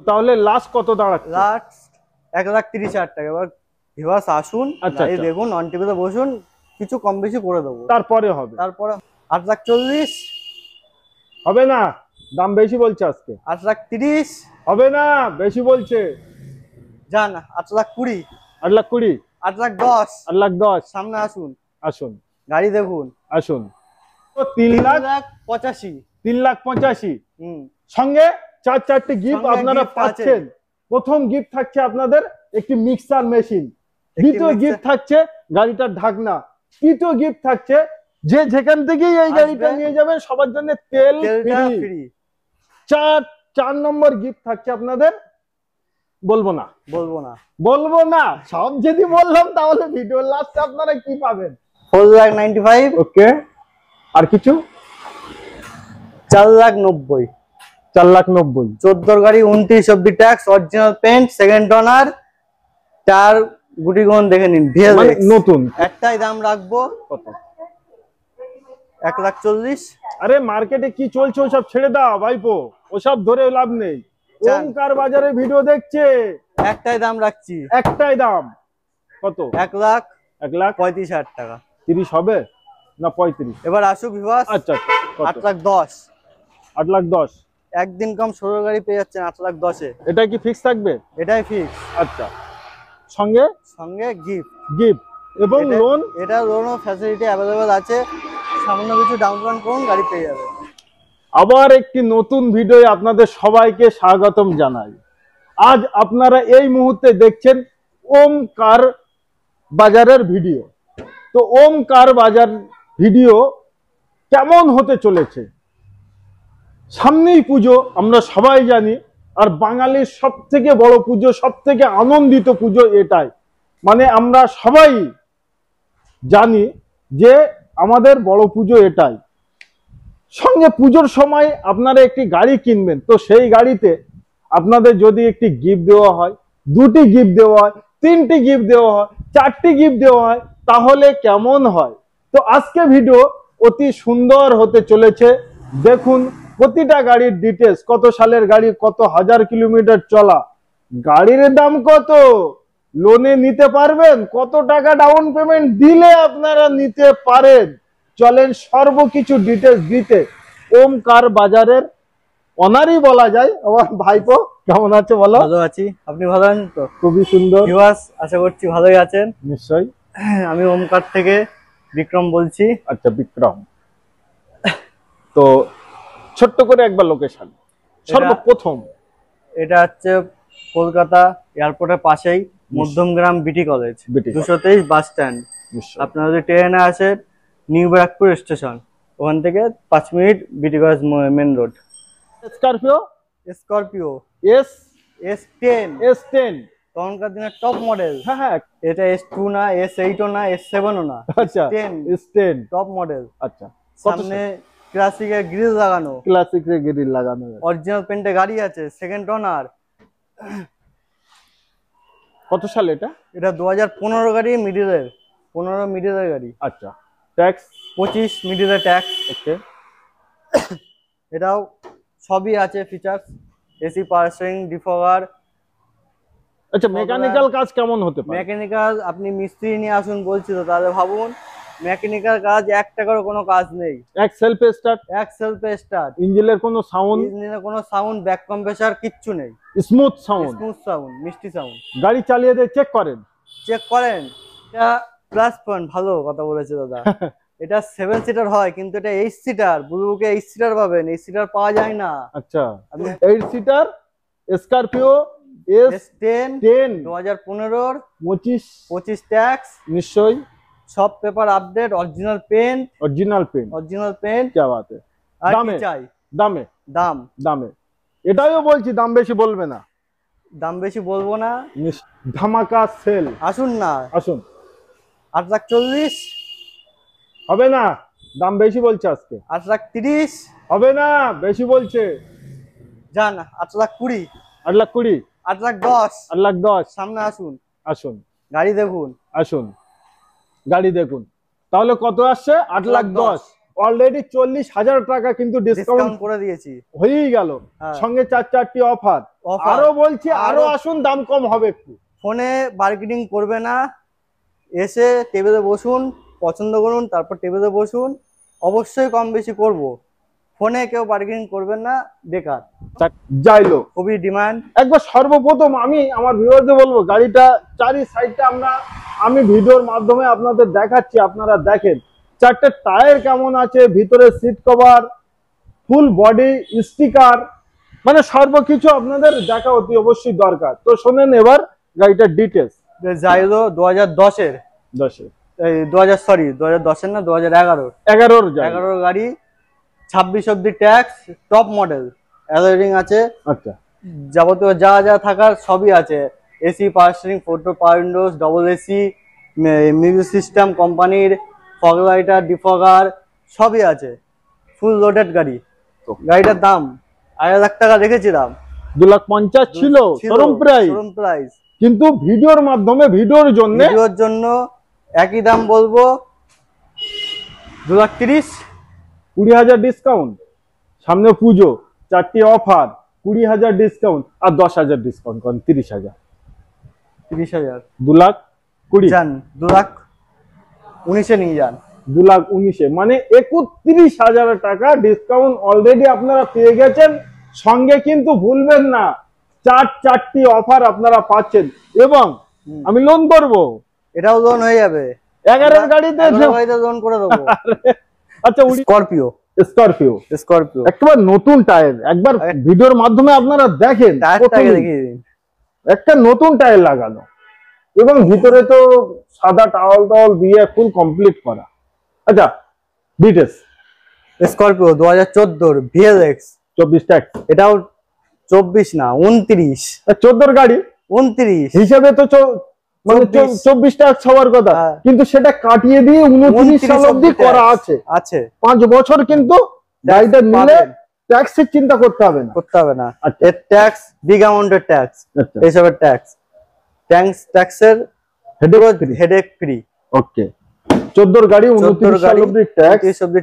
তাহলে লাস্ট কত দাঁড়াচ্ছে? লাস্ট 1,30,000 টাকা। এবার ভিউয়ার্স আসুন, গাড়ি দেখুন, অন টিভিতে বসুন, কিছু কম বেশি করে দেবো, তারপরে হবে। তারপরে 8,40,000 হবে না, দাম বেশি বলছে আজকে। 8,30,000 হবে না, বেশি বলছে। যান 8,20,000 8,20,000 8,10,000 8,10,000 সামনে আসুন, আসুন, গাড়ি দেখুন। আসুন। তো 3,85,000 3,85,000 সঙ্গে 4টি গিফট আপনারা পাচ্ছেন। প্রথম গিফট থাকছে আপনাদের একটি মিক্সার মেশিন, দ্বিতীয় গিফট থাকছে গাড়িটার ঢাকনা, তৃতীয় গিফট থাকছে যে যেখান থেকেই এই গাড়িটা নিয়ে যাবেন সবার জন্য তেল ফ্রি। 4 নম্বর গিফট থাকছে আপনাদের, বলবো না সব যদি বললাম তাহলে ভিডিও লাস্টে আপনারা কি পাবেন? 4,95,000 ওকে, আর কিছু? 4,90,000 4,90,000 14 গাড়ি 29 অব্দি tax, original paint, second owner, tyre গুটিগন দেখে নিন, মানে নতুন। একটাই দাম রাখবো কত? 1,40,000। আরে মার্কেটে কি চলছে ওসব ছেড়ে দাও ভাইপো, ওসব ধরে লাভ নেই। ওমকার বাজারে ভিডিও দেখছে, একটাই দাম রাখছি, একটাই দাম। কত? 1,35,000 টাকা। 30 হবে না 35? এবার আসুক ভিউয়ার্স। আচ্ছা, 8,10,000 8,10,000 একদিন কম 16 গাড়ি পেয়ে যাচ্ছেন 8,10,000-এ। এটা কি ফিক্স থাকবে? এটাই ফিক্স। আচ্ছা, সঙ্গে গিফট এবং লোন। এটা লোনও ফ্যাসিলিটি অ্যাভেলেবল আছে, সামান্য কিছু ডাউন পেমেন্ট করুন, গাড়ি পেয়ে যাবে। আবার একটি নতুন ভিডিও আপনাদের সবাইকে স্বাগতম জানাই। আজ আপনারা এই মুহূর্তে দেখছেন ওমকার বাজারের ভিডিও। তো ওমকার বাজার ভিডিও কেমন হতে চলেছে, সামনেই পুজো আমরা সবাই জানি, আর বাঙালির সব থেকে বড় পুজো, সব থেকে আনন্দিত পুজো এটাই। মানে আমরা সবাই জানি যে আমাদের বড় পুজো এটাই। সঙ্গে পুজোর সময় আপনারা একটি গাড়ি কিনবেন, তো সেই গাড়িতে আপনাদের যদি একটি গিফট দেওয়া হয়, 2টি গিফট দেওয়া হয়, 3টি গিফট দেওয়া হয়, 4টি গিফট দেওয়া হয়, তাহলে কেমন হয়? তো আজকে ভিডিও অতি সুন্দর হতে চলেছে। দেখুন প্রতিটা গাড়ির ডিটেলস, কত সালের গাড়ি, কত হাজার কিলোমিটার চলা, গাড়ির দাম কত, লোনে নিতে পারবেন, কত টাকা ডাউন পেমেন্ট দিলে আপনারা নিতে পারেন। চলেন সর্বকিছু ডিটেলস দিতে ওমকার বাজারের অনারই বলা যায়। আমার ভাইপো কেমন আছে বলো? ভালো আছি, আপনি ভালো আছেন তো? খুবই সুন্দর ভিউয়ার্স, আশা করছি ভালোই আছেন। নিশ্চয়ই। আমি ওমকার থেকে বিক্রম বলছি। আচ্ছা বিক্রম, তো ছোট্ট করে একবার লোকেশন সর্বপ্রথম। এটা হচ্ছে কলকাতা এয়ারপোর্টের পাশেই মধ্যমগ্রাম বিটি কলেজ, 223 বাস স্ট্যান্ড। আপনারা যদি ট্রেনে আসেন নিউ ব্যারাকপুর স্টেশন, ওখান থেকে 5 মিনিট বিটি college main road. Scorpio S10 তখনকার দিনের টপ মডেল। হ্যাঁ, এটা S2 না, S8 না, S7ও না। আচ্ছা, S10 টপ মডেল। আচ্ছা, সামনে ক্লাসিকের গ্রিল লাগানো, অরিজিনাল পেন্টে গাড়ি আছে, সেকেন্ড ওনার। কত সাল এটা? এটা 2015 গাড়ি, মিডিলের 15 মিডিলের গাড়ি। আচ্ছা, ট্যাক্স 25 মিডিলের ট্যাক্স। ওকে, এটাও সবই আছে ফিচার্স, এসি, পাওয়ার স্টিয়ারিং, ডিফগার। আচ্ছা, মেকানিক্যাল কাজ কেমন হতে পারে? মেকানিক্যাল আপনি মিস্ত্রি নিয়ে আসুন বলছি তো, তাহলে ভাবুন মেকানিক্যাল কাজ 1 টাকারও কোনো কাজ নেই। এক সেলফ স্টার্ট, ইঞ্জিনের কোনো সাউন্ড, ব্যাক কম্প্রেসার কিচ্ছু নেই, স্মুথ সাউন্ড, মিষ্টি সাউন্ড। গাড়ি চালিয়ে দিয়ে চেক করেন। এটা প্লাস পয়েন্ট, ভালো কথা বলেছে দাদা। এটা 7 সিটার হয়, কিন্তু এটা 8 সিটার। বুলবুকে 8 সিটার পাবেন, 8 সিটার পাওয়া যায় না। আচ্ছা, 8 সিটার স্করপিও S10 2015 25 ট্যাক্স, নিশ্চয়ই সব পেপার আপডেট, অরিজিনাল পেন্ট। क्या बात है। দামে এটাও বলছি, দাম বেশি বলবে না। দাম বেশি বলবো না, ধামাকা সেল। আসুন না, আসুন। 8,40,000 হবে না, দাম বেশি বলছে আজকে। 8,30,000 হবে না, বেশি বলছে। যান 8,20,000 8,20,000 8,10,000 8,10,000 সামনে আসুন, আসুন, গাড়ি দেখুন। আসুন, গাড়ি দেখুন। তাহলে কত আসছে? 8,10,000। অলরেডি 40,000 টাকা কিন্তু ডিসকাউন্ট করে দিয়েছি, হয়েই গেল। সঙ্গে 4টি অফার। আরো বলছি, আরো আসুন, দাম কম হবে একটু। ফোনে বার্গেনিং করবে না, এসে টেবিলে বসুন, পছন্দ করুন, তারপর টেবিলে বসুন, অবশ্যই কম বেশি করব। ফোনে কেউ বার্গেনিং করবেন না, বেকার। যাইলো খুবই ডিমান্ড। একবার সর্বপ্রথম আমি আমার ভিউয়ারদের বলবো, গাড়িটা চারি সাইডটা আমি ভিডিওর মাধ্যমে আপনাদের দেখাচ্ছি, আপনারা দেখেন 4টে টায়ার কেমন আছে, ভিতরে seat cover, full body sticker, মানে সর্বকিছু আপনাদের দেখা অতি অবশ্যই দরকার। তো শোনেন এবার গাড়িটার ডিটেলস। জাইলো 2010-এর, 2010-এর না 2011-এর গাড়ি, 26 অব্দি ট্যাক্স, টপ মডেল, অ্যালয় আছে। আচ্ছা, যাবতীয় যা যা থাকার সবই আছে। AC, power steering, 4 power windows, double AC, music system কোম্পানির, ফগ লাইটার, ডিফগার সবই আছে। ফুল লোডেড গাড়ি। গাড়িটার দাম 1.5 লাখ টাকা রেখেছিলাম, 2,50,000 ছিল শোরুম প্রাইস, কিন্তু ভিডিওর মাধ্যমে ভিডিওর জন্য একই দাম বলবো, 2,30,000। 20,000 ডিসকাউন্ট, সামনে পুজো, 4টি অফার, 20,000 ডিসকাউন্ট, আর 10,000 ডিসকাউন্ট করেন, 30,000। 2,20,000 যান, 2,19,000 নিয়ে যান। 2,19,000 মানে 31,000 টাকা ডিসকাউন্ট অলরেডি আপনারা পেয়ে গেছেন। সঙ্গে কিন্তু ভুলবেন না, 4টি অফার আপনারা পাচ্ছেন। এবং আমি লোন করব, এটাও লোন হয়ে যাবে। 11 গাড়িতে লোন করে দেবো। আচ্ছা, স্করপিও একবার নতুন টায়ার, একবার ভিডিওর মাধ্যমে আপনারা দেখেন, একটা নতুন টায়ার লাগানো, এবং ভিতরে তো সাদা টাওয়াল দিয়ে ফুল কমপ্লিট করা। আচ্ছা, ডিটেলস। স্করপিও 2014 ভিএলএক্স 24 ট্যাক্স, এটাও 24 না 29, 14 গাড়ি 29 হিসেবে তো মানে 24 ট্যাক্স হওয়ার কথা, কিন্তু সেটা কাটিয়ে দিয়ে 29 সাল অবধি করা আছে 5 বছর। কিন্তু গাড়িটা নিলে ট্যাক্সের চিন্তা করতে হবে না। এর ট্যাক্স, বিগ অ্যামাউন্টের ট্যাক্স, এইসবের ট্যাক্সের হেডেক ফ্রি। ওকে, 14 গাড়ি 29 সাল অবধি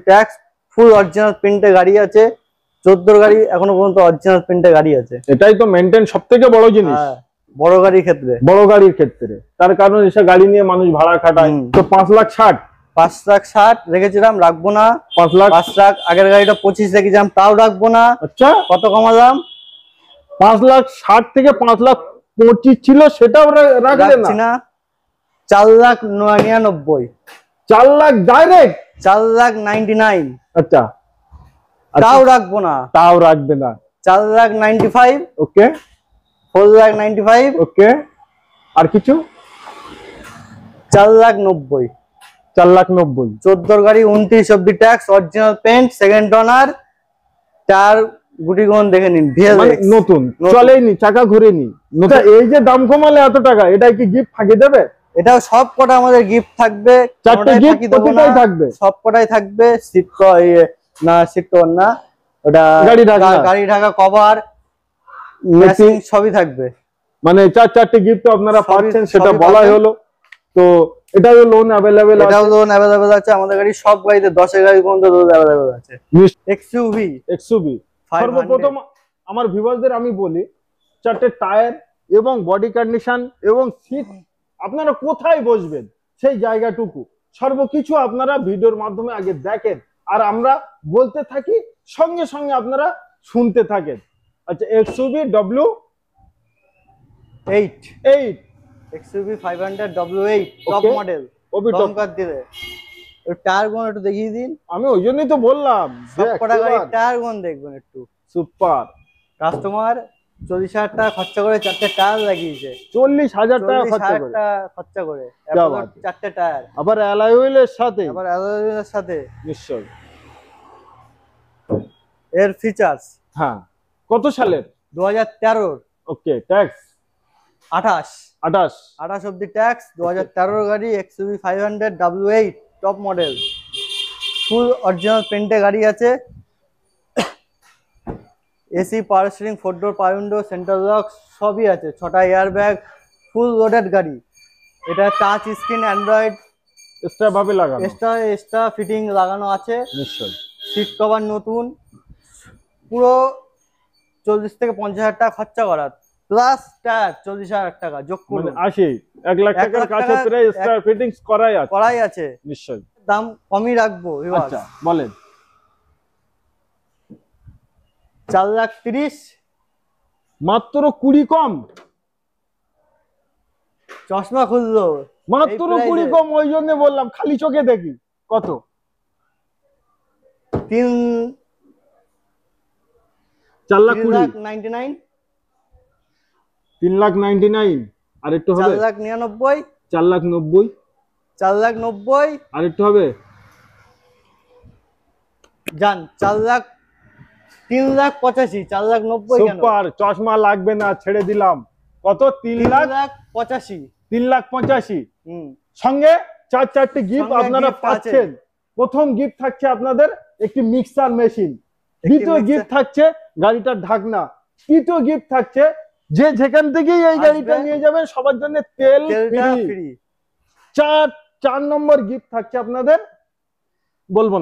ট্যাক্স, ফুল অরিজিনাল প্রিন্টে গাড়ি আছে। 14 গাড়ি এখনো পর্যন্ত অরিজিনাল প্রিন্টে গাড়ি আছে। এটাই তো মেইনটেইন সবথেকে বড় জিনিস বড় গাড়ির ক্ষেত্রে। তার কারণ এসব গাড়ি নিয়ে মানুষ ভাড়া খাটায়। তো 5,60,000 রেখেছিলাম, রাখবো না। 5 লাখ। আগের গাড়িটা 25 রেখেছিলাম, তাও রাখবো না। আচ্ছা, কত কমালাম? 5,60,000 থেকে 5,25,000 ছিল, সেটাও রাখলেন না। 4,99,000। 4 লাখ ডাইরেক্ট, 4,99,000। আচ্ছা, তাও রাখবো না। 4,95,000। ওকে, 4,95,000। ওকে, আর কিছু? 4,90,000। 4,90,000। 14 গাড়ি 29 অব্দি tax, original paint, second owner, tyre গুটিগুন দেখে নিন, নতুন, চলেনি, চাকা ঘুরেনি। এই যে দাম কমালে এত টাকা, এটা কি গিফট ফাঁকি দেবে? এটাও সব কটা আমাদের গিফট থাকবে, 4টে গিফট প্রতিটাই থাকবে, সব কটাই থাকবে। সিট কভার না, ওটা গাড়ি ঢাকা কভার, ম্যাচিং সবই থাকবে। মানে 4টে গিফট আপনারা পাচ্ছেন, সেটা বলাই হলো। তো এটাও লোন अवेलेबल আছে আমাদের গাড়ি, সব গাড়িতে 10 গাড়ি পর্যন্ত লোন अवेलेबल আছে। এক্সইউভি সর্বপ্রথম আমার ভিউয়ারদের আমি বলি, 4টে টায়ার এবং বডি কন্ডিশন এবং সিট, আপনারা কোথায় বসবেন সেই জায়গাটুকু সর্বকিছু আপনারা ভিডিওর মাধ্যমে আগে দেখেন, আর আমরা বলতে থাকি, সঙ্গে সঙ্গে আপনারা শুনতে থাকেন। আচ্ছা, XUV W8, XUV 500 W8 top model, টমকার দিলে টায়ার গুলো একটু দেখিয়ে দিন। আমি ওই জন্যই তো বললাম, সবকটা গাড়ির টায়ার গুলো দেখবেন একটু। সুপার। কাস্টমার 40,000 টাকা খরচা করে 4টে টায়ার লাগিয়েছে। 40,000 টাকা খরচা করে 4টে টায়ার, আবার অ্যালয় হুইলের সাথে। নিশ্চয়। এর ফিচার্স, হ্যাঁ, কত সালের? 2013। ওকে, ট্যাক্স 28 অব্দি ট্যাক্স। 2013 গাড়ি, XUV 500 W8 top model, full original প্রিন্টে গাড়ি আছে। AC, power steering, 4 door power window, central lock সবই আছে। 6টা এয়ার ব্যাগ, ফুল লোডেড গাড়ি। এটা টাচ স্ক্রিন, অ্যান্ড্রয়েড এক্সট্রা ভাবে লাগানো, এক্সট্রা ফিটিং লাগানো আছে নিশ্চয়ই। সিট কভার নতুন, পুরো 40 থেকে 50,000 টাকা খরচা করা, প্লাস টায়ার 40,000 টাকা যোগ করুন, 1 লাখ টাকার কাছে প্রায় এক্সট্রা ফিটিংস করাই আছে নিশ্চয়ই। দাম কমই রাখবো। আচ্ছা বলেন। 4,30,000, মাত্র 20 কম, চশমা খুললো মাত্র 20 কম, ওই জন্য বললাম খালি চোখে দেখি। কত? 3,99,000, 3,99,000, আর একটু হবে 4,99,000, 4,90,000, 4,90,000, আর একটু হবে জান 3,85,000, 4,90,000 কেন? সুপার, চশমা লাগবে না, ছেড়ে দিলাম। কত? 3,85,000। 3,85,000। সঙ্গে 4টি গিফট আপনারা পাচ্ছেন। প্রথম গিফট থাকছে আপনাদের একটি মিক্সার মেশিন, দ্বিতীয় গিফট থাকছে গাড়িটার ঢাকনা, তৃতীয় গিফট থাকছে যে যেখান থেকেই এই গাড়িটা নিয়ে যাবেন সবার জন্য তেল ফ্রি। 4 নম্বর গিফট থাকছে আপনাদের, বলবো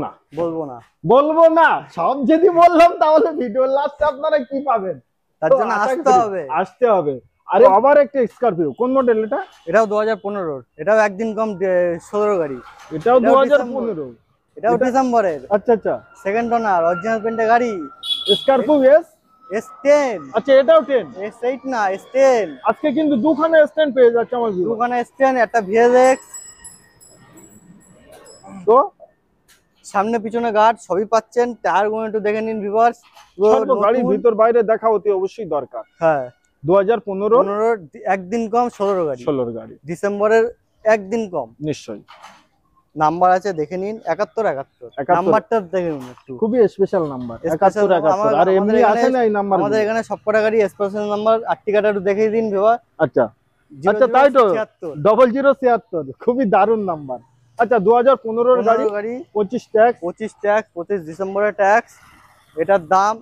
না সব যদি বললাম তাহলে ভিডিও লাস্টে আপনারা কি পাবেন, তার জন্য আসতে হবে। আরে আবার একটা স্করপিও, কোন মডেল এটা? এটাও 2015, এটাও একদিন কম 16 গাড়ি, এটাও 2015, এটাও ডিসেম্বরের। আচ্ছা সেকেন্ড ওনার, অরিজিনাল পেন্টে গাড়ি, স্করপিও S10। আচ্ছা এটাও 10, S8 না S10। আজকে কিন্তু দুখানে S10 পেয়ে যাচ্ছে আমার ভিউ, দুখানে S10, একটা VLX। তো সামনে পিছনে গার্ড সবই পাচ্ছেন, টায়ার গুলো একটু দেখে নিন ভিউয়ার্স। সব গাড়ি ভিতর বাইরে দেখা অতি অবশ্যই দরকার। হ্যাঁ 2015 একদিন কম 16 গাড়ি, ডিসেম্বরের একদিন কম নিশ্চয়ই। নাম্বার আছে দেখে নিন, 71 নাম্বারটা দেখে নিন একটু, খুবই স্পেশাল নাম্বার 71। আর এমনি আছে না এই নাম্বার? আমাদের এখানে সবকটা গাড়ি স্পেশাল নাম্বার, আর্টিকাটা একটু দেখে দিন ভিউয়ার। আচ্ছা তাই তো, 0076, খুবই দারুণ নাম্বার। আচ্ছা 2015 গাড়ি, 25 ট্যাক্স, 25 ডিসেম্বরের ট্যাক্স। এটার দাম,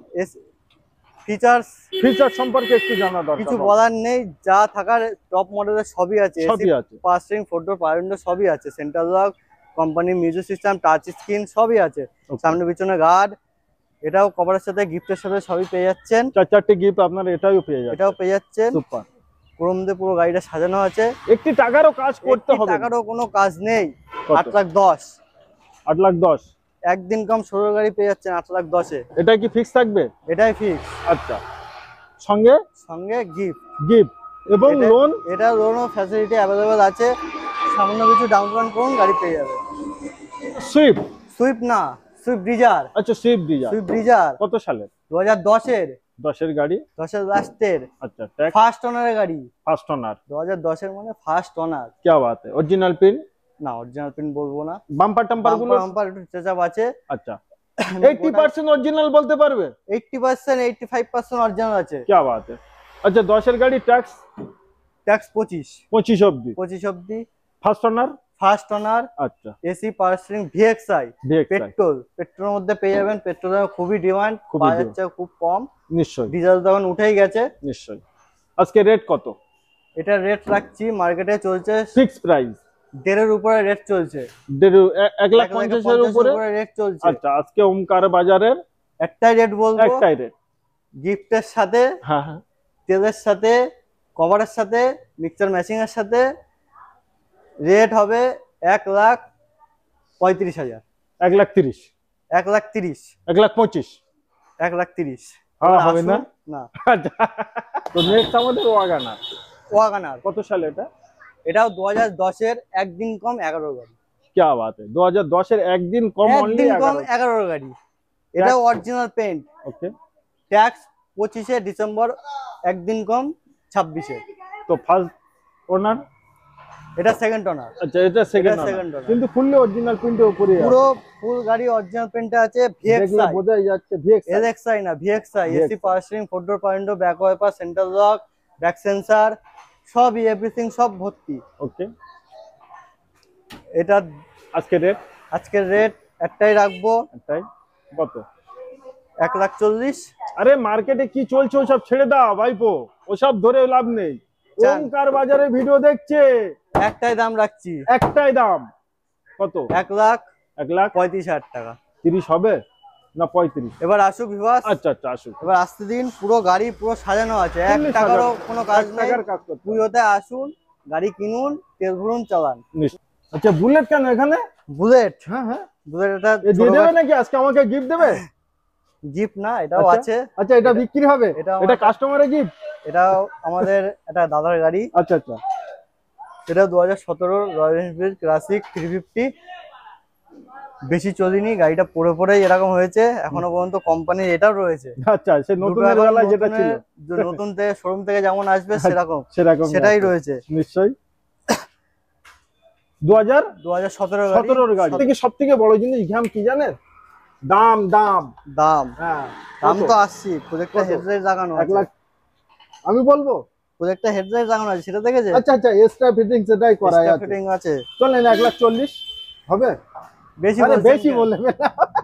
ফিচার সম্পর্কে একটু জানা দরকার। কিছু বলার নেই, যা থাকার টপ মডেলের সবই আছে, পাওয়ার স্টিয়ারিং, 4 ডোর পাওয়ার উইন্ডো সবই আছে, central lock, company music system, touch screen সবই আছে, সামনে পিছনে গার্ড। এটাও কভারের সাথে গিফটের সাথে সবই পেয়ে যাচ্ছেন। 4টি গিফট আপনারা এটাও পেয়ে যাচ্ছেন। সুপার, ক্রোম দিয়ে পুরো গাড়িটা সাজানো আছে। একটি টাকারও কাজ করতে হবে, টাকারও কোনো কাজ নেই। 8,10,000 একদিন কম 16 গাড়ি পেয়ে যাচ্ছেন 8,10,000-এ। এটা কি ফিক্স থাকবে? এটাই ফিক্স। আচ্ছা, সঙ্গে গিফট এবং লোন, এটা লোনও ফ্যাসিলিটি অ্যাভেলেবল আছে। সামান্য কিছু ডাউন পেমেন্ট করুন, গাড়ি পেয়ে যাবে। সুইফট না, সুইফট ডিজায়ার। আচ্ছা সুইফট ডিজায়ার কত সালের? 2010-এর গাড়ি, 10-এর লাস্টের। আচ্ছা, ফার্স্ট ওনারের গাড়ি, 2010-এর মানে ফার্স্ট ওনার। কি বাত है। অরিজিনাল পিন না, অরিজিনাল পিন বলবো না। বাম্পার একটু চেঁচাপ আছে। আচ্ছা 80% অরিজিনাল বলতে পারবে? 80% 85% অরিজিনাল আছে। কি বাত है। আচ্ছা 10-এর গাড়ি, ট্যাক্স 25 অবধি। First owner. আচ্ছা, এসি, পাওয়ার স্টিয়ারিং, VXI, পেট্রোলের মধ্যে পেয়ে যাবেন। পেট্রোলের খুবই ডিমান্ড, পাওয়া যাচ্ছে খুব কম। নিশ্চয়ই, ডিজেল তখন উঠেই গেছে। নিশ্চয়ই। আজকে রেট কত? এটা রেট রাখছি, মার্কেটে চলছে ফিক্স প্রাইস, 1.5-এর উপরে রেট চলছে। 1,50,000-এর উপরে রেট চলছে। আচ্ছা, আজকে ওমকার বাজারের একটাই রেট বলবো, একটাই রেট। গিফটের সাথে, হ্যাঁ, তেলের সাথে, কভারের সাথে, মিক্সচার ম্যাচিং এর সাথে রেট হবে 1,35,000। 1,30,000, 1,30,000, 1,25,000, 1,30,000 হবে না? না। তো নেক্সট আমাদের ওয়াগানার কত সালে এটা? এটাও 2010-এর একদিন কম 11 গাড়ি। কি বাত है। 2010-এর একদিন কম, অনলি 11 গাড়ি। এটাও অরিজিনাল পেইন্ট। ওকে। ট্যাক্স 25-এ ডিসেম্বর, একদিন কম 26-এ। তো ফার্স্ট ওনার, এটা সেকেন্ড ওনার। আচ্ছা, এটা সেকেন্ড ওনার, কিন্তু ফুললি অরিজিনাল প্রিন্টের উপরে, পুরো ফুল গাড়ি অরিজিনাল প্রিন্টে আছে। VXI বোঝাই যাচ্ছে, LXI না, VXI, AC, power steering, 4 door power window, back wiper, central lock, back sensor, সবই, এভরিথিং সব ভর্তি। ওকে। এটা আজকের রেট একটাই রাখবো। একটাই কত? 1,40,000। আরে মার্কেটে কি চলছে ওসব ছেড়ে দাও ভাইপো, ওসব ধরে লাভ নেই। ওমকার বাজারে ভিডিও দেখছে, একটাই দাম রাখছি, একটাই দাম। কত? 1,35,000 টাকা। 30 হবে না 35? এবার আসুক ভিউয়ার্স। আচ্ছা আচ্ছা, আসুক। এবার আসতে দিন, পুরো গাড়ি পুরো সাজানো আছে, 1 টাকারও কোনো কাজ নেই। পুজোতে আসুন, গাড়ি কিনুন, তেল ভরুন, চালান। আচ্ছা, বুলেট কেন এখানে? বুলেট? হ্যাঁ হ্যাঁ, বুলেট এটা দিয়ে দেবে নাকি আজকে আমাকে গিফট দেবে? গিফট না, এটাও আছে। আচ্ছা, এটা বিক্রি হবে? এটা কাস্টমারের গিফট? এটাও আমাদের একটা দাদার গাড়ি। আচ্ছা আচ্ছা, এটা 2017 রয়্যাল এনফিল্ড ক্লাসিক 350। বেশি চলিনি, গাড়িটা পড়ে পড়েই এরকম হয়েছে, এখনো পর্যন্ত কোম্পানির এটাও রয়েছে। আচ্ছা, সে নতুনের বেলায় যেটা ছিল, নতুন থেকে শোরুম থেকে যেমন আসবে সেরকম সেটাই রয়েছে নিশ্চয়ই। 2017 গাড়ি থেকে সব থেকে বড় জিনিস ঘ্যাম কি জানেন? দাম দাম দাম। হ্যাঁ, দাম তো আসছি। প্রজেক্টটা হেডলাইট লাগানো আছে। 1 লাখ আমি বলবো? প্রজেক্টটা হেডলাইট লাগানো আছে, সেটা দেখেছে? আচ্ছা আচ্ছা, এক্সট্রা ফিটিং সেটাই করা আছে। ফিটিং আছে। চলেন 1,40,000 হবে? বেশি বলে বেশি বলে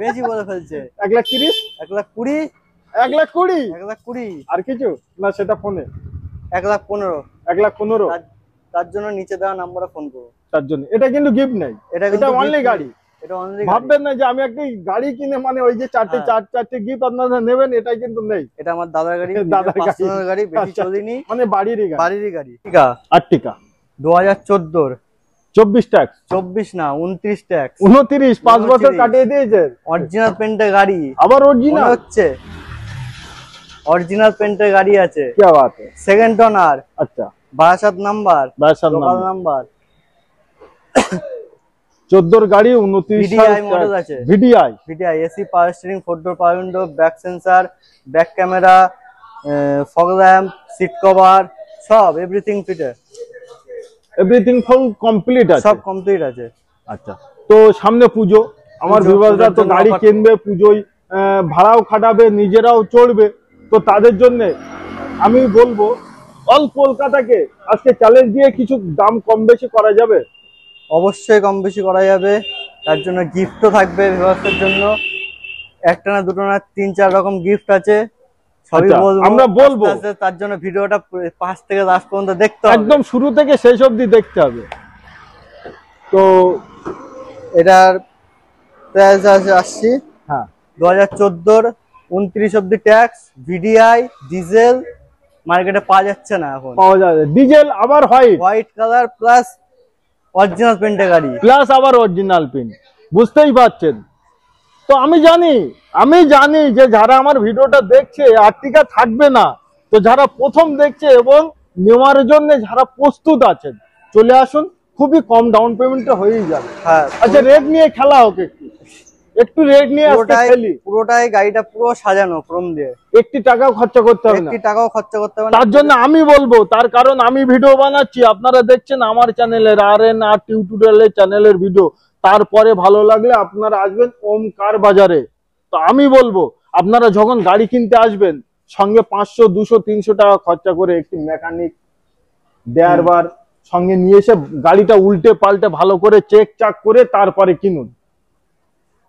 বেশি বলে ফেলছে। 1,30,000, 1,20,000, 1,20,000, 1,20,000 আর কিছু না? সেটা ফোনে 1,15,000, 1,15,000। তার জন্য নিচে দেওয়া নম্বরে ফোন করো। তার জন্য এটা কিন্তু গিফট নাই, এটা অনলি গাড়ি। এটা অনলি ভাববেন না যে আমি একটা গাড়ি কিনে মানে ওই যে চারটে গিফট আপনারা নেবেন, এটা কিন্তু নেই। এটা আমার দাদার গাড়ি, দাদার গাড়ি, বেশি চলিনি, মানে বাড়িরই গাড়ি। ঠিক আছে, আর্টিকা 2014 24 ট্যাক্স। 24 না 29 ট্যাক্স। 29, 5 বছর কাটিয়ে দিয়েছে। অরিজিনাল পেন্টের গাড়ি, আবার অরিজিনাল হচ্ছে, অরিজিনাল পেন্টের গাড়ি আছে। কি বাত है? Second owner. আচ্ছা, 62 নাম্বার, লোকাল নাম্বার। 14 গাড়ি, 29 ভিডিআই মডেল আছে। VDI AC, power steering, 4 door power window, back sensor, back camera, fog lamp, seat cover, সব everything fitted. Everything full complete আছে, সব কমপ্লিট আছে। আচ্ছা, তো সামনে পুজো, আমার ভিউয়াররা তো গাড়ি কিনবে, পুজোয় ভাড়াও খাটাবে, নিজেরাও চড়বে, তো তাদের জন্য আমি বলবো অল কলকাতাকে আজকে চ্যালেঞ্জ দিয়ে কিছু দাম কম বেশি করা যাবে। অবশ্যই কম বেশি করা যাবে, তার জন্য গিফটও থাকবে ভিউয়ারদের জন্য। একটা না দুটো না 3-4 রকম গিফট আছে, সবই বলবো, আমরা বলবো। তার জন্য ভিডিওটা 5 থেকে লাস্ট পর্যন্ত দেখতে হবে, একদম শুরু থেকে শেষ অবধি দেখতে হবে। তো এটার প্রাইস আসছি, হ্যাঁ, 2014 29 অবধি ট্যাক্স, ভিডিআই, ডিজেল, মার্কেটে পাওয়া যাচ্ছে না এখন। পাওয়া যাবে ডিজেল, আবার হোয়াইট কালার, প্লাস অরিজিনাল পেন্টের গাড়ি, প্লাস আবার অরিজিনাল পেন্ট। বুঝতেই পারছেন তো, আমি জানি যে যারা আমার ভিডিওটা দেখছে আর্টিকা থাকবে না, তো যারা প্রথম দেখছে এবং নেওয়ার জন্য যারা প্রস্তুত আছেন, চলে আসুন, খুবই কম ডাউন পেমেন্টে হয়েই যাবে। হ্যাঁ, আচ্ছা, রেট নিয়ে খেলা হোক, একটু রেট নিয়ে খেলি। পুরোটাই গাড়িটা পুরো সাজানো ক্রোম দিয়ে, 1 টাকাও খরচা করতে হবে না, 1 টাকাও খরচা করতে হবে না। তার জন্য আমি বলবো, তার কারণ আমি ভিডিও বানাচ্ছি, আপনারা দেখছেন আমার চ্যানেলের RNR টিউটোরিয়ালের চ্যানেলের ভিডিও, তারপরে ভালো লাগলে আপনারা আসবেন ওমকার বাজারে। তো আমি বলবো আপনারা যখন গাড়ি কিনতে আসবেন, সঙ্গে 500, 200, 300 টাকা খরচা করে একটি মেকানিক দেয়ারবার সঙ্গে নিয়ে এসে গাড়িটা উল্টে পাল্টে ভালো করে চেক চাক করে তারপরে কিনুন।